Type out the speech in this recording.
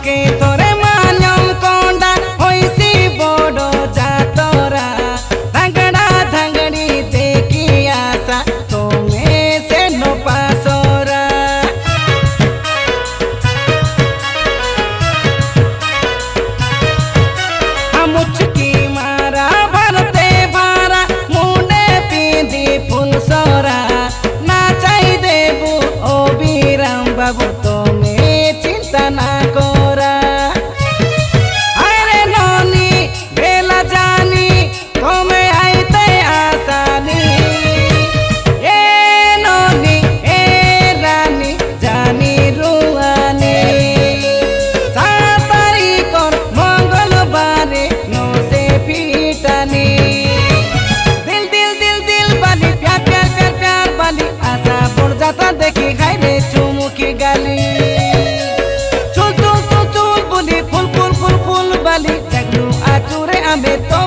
के तोरे मान्यम कोंडा होइसी बोडो जातोरा धंगड़ा धंगड़ी देखी आशा तुम्हें से नो पासोरा हम उचकी मारा भरते भारा मुंडे पींदी फुल सोरा ना चाही देबू ओ बीरम बाबू तुम्हें चिंता ना कोरा अरे नोनी बेला जानी तुम्हें आईते आसानी ए नोनी ए रानी जानी रुआनी 7 तारीख और मंगलवारे नो से पीटानी दिल दिल दिल दिल बाली प्यार प्यार प्यार प्यार बाली आशा बुढ़ जाता देखी खाई रे चुमुकी गाली चुल चुल चुल चुल बुली फुल फुल फुल फुल बाली जगलू आचूरे आमे तो